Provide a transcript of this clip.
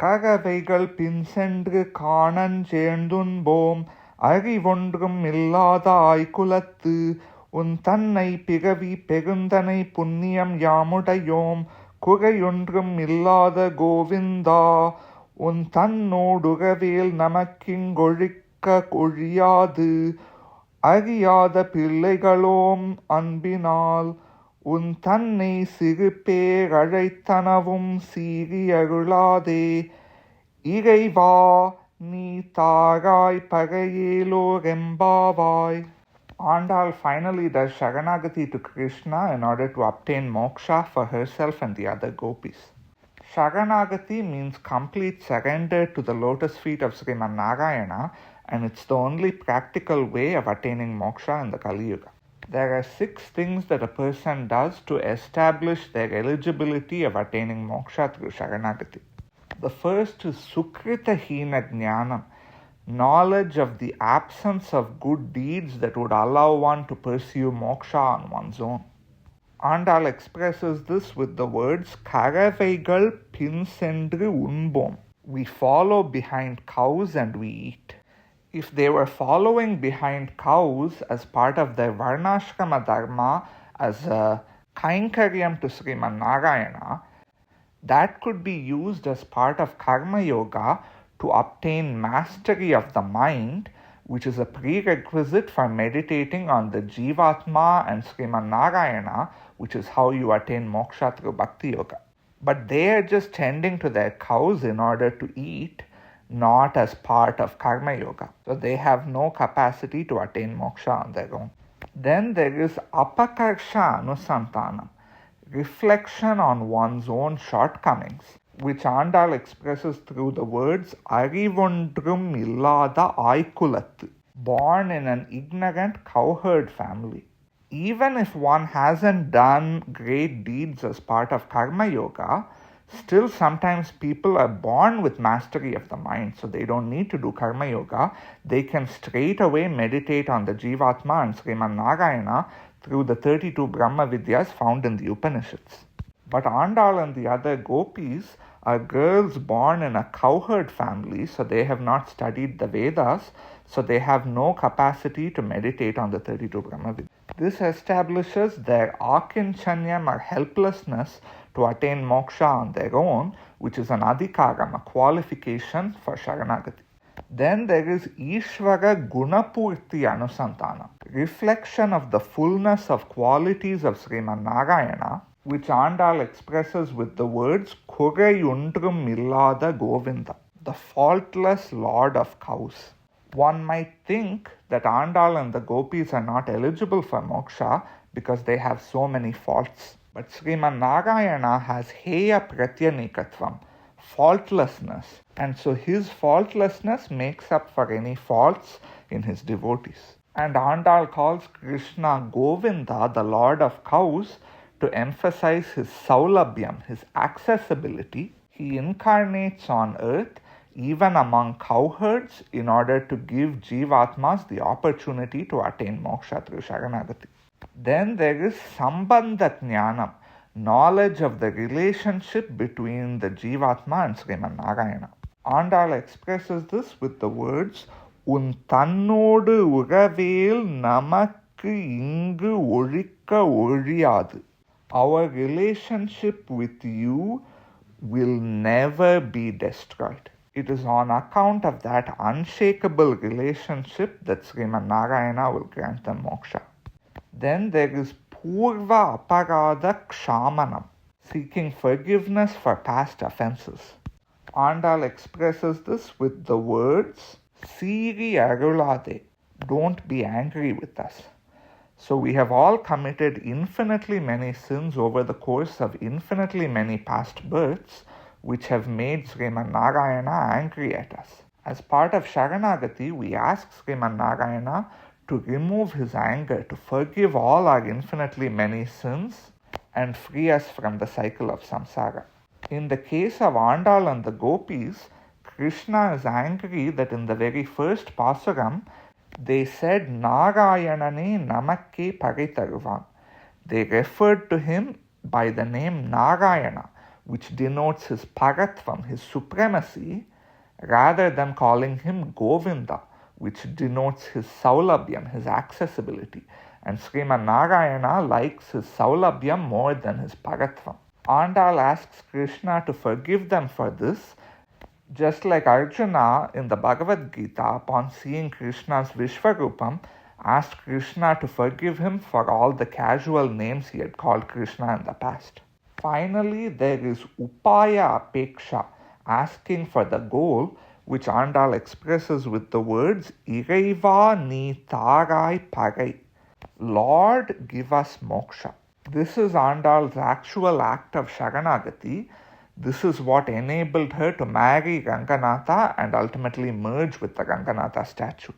கரவைகள் பின் சென்று காணஞ் சேர்ந்துன்போம் அறிவொன்றும் இல்லாத ஆய்குலத்து உன் தன்னை பிறவி பெருந்தனை புண்ணியம் யாமுடையோம் குறையொன்றும் இல்லாத கோவிந்தா உன் தன்னோடுறவேல் நமக்கிங்கொழிக்க ஒழியாது அறியாத பிள்ளைகளோம் அன்பினால் உன் தன்னை சிறு பேரழைத்தனவும் சீரியருளாதே இறைவா நீ தாராய் பகையேலோரெம்பாவாய். Andal finally does Sharanagati to Krishna in order to obtain moksha for herself and the other gopis. Sharanagati means complete surrender to the lotus feet of Sriman Narayana, and it's the only practical way of attaining moksha in the Kali Yuga. There are 6 things that a person does to establish their eligibility of attaining moksha through Sharanagati. The first is Sukrita Hina Jnanam, knowledge of the absence of good deeds that would allow one to pursue moksha on one's own. Andal expresses this with the words Karavaigal pin sendru unbom. We follow behind cows and we eat. If they were following behind cows as part of their Varnashrama Dharma as a Kainkaryam to Sriman Narayana, that could be used as part of Karma Yoga to obtain mastery of the mind, which is a prerequisite for meditating on the Jivatma and Sriman Narayana, which is how you attain moksha through Bhakti Yoga. But they are just tending to their cows in order to eat, not as part of Karma Yoga. So they have no capacity to attain moksha on their own. Then there is Apakarsha Anusantanam, reflection on one's own shortcomings, which Andal expresses through the words Arivondrum Illada Aikulattu, born in an ignorant cowherd family. Even if one hasn't done great deeds as part of Karma Yoga, still sometimes people are born with mastery of the mind, so they don't need to do Karma Yoga. They can straight away meditate on the Jivatma and Sriman Narayana through the 32 Brahma Vidyas found in the Upanishads. But Andal and the other gopis are girls born in a cowherd family, so they have not studied the Vedas, so they have no capacity to meditate on the 32 Brahma Vidyas. This establishes their akinchanyam or helplessness to attain moksha on their own, which is an adhikaram, a qualification for Sharanagati. Then there is Ishvara Gunapurti Anusantanam, reflection of the fullness of qualities of Sriman Narayana, which Andal expresses with the words Kurayundrum Illada Govinda, the faultless lord of cows. One might think that Andal and the gopis are not eligible for moksha because they have so many faults. But Sriman Narayana has Heya Pratyanikatvam, faultlessness, and so his faultlessness makes up for any faults in his devotees. And Andal calls Krishna Govinda, the lord of cows, to emphasize his saulabhyam, his accessibility. He incarnates on earth even among cowherds in order to give Jivatmas the opportunity to attain moksha through Sharanagati. Then there is Sambandha Jnanam, knowledge of the relationship between the Jivatma and Sriman Narayana. Andal expresses this with the words Un tannodu uravel namakku ingu olika oliyadu. Our relationship with you will never be destroyed. It is on account of that unshakable relationship that Sriman Narayana will grant them moksha. Then there is Purva Aparadha Kshamanam, seeking forgiveness for past offenses. Andal expresses this with the words Siri Arulade, don't be angry with us. So we have all committed infinitely many sins over the course of infinitely many past births, which have made Sriman Narayana angry at us. As part of Sharanagati, we ask Sriman Narayana to remove his anger, to forgive all our infinitely many sins, and free us from the cycle of samsara. In the case of Andal and the gopis, Krishna is angry that in the very first Pasuram, they said Narayanane Namakke Paritaruvan. They referred to him by the name Narayana, which denotes his paratvam, his supremacy, rather than calling him Govinda, which denotes his saulabhyam, his accessibility. And Sriman Narayana likes his saulabhyam more than his paratvam. Andal asks Krishna to forgive them for this, just like Arjuna in the Bhagavad Gita, upon seeing Krishna's Vishvarupam, asked Krishna to forgive him for all the casual names he had called Krishna in the past. Finally, there is Upaya Apeksha, asking for the goal, which Andal expresses with the words Iraiva ni tarai parai, Lord, give us moksha. This is Andal's actual act of Sharanagati. This is what enabled her to marry Ranganatha and ultimately merge with the Ranganatha statue.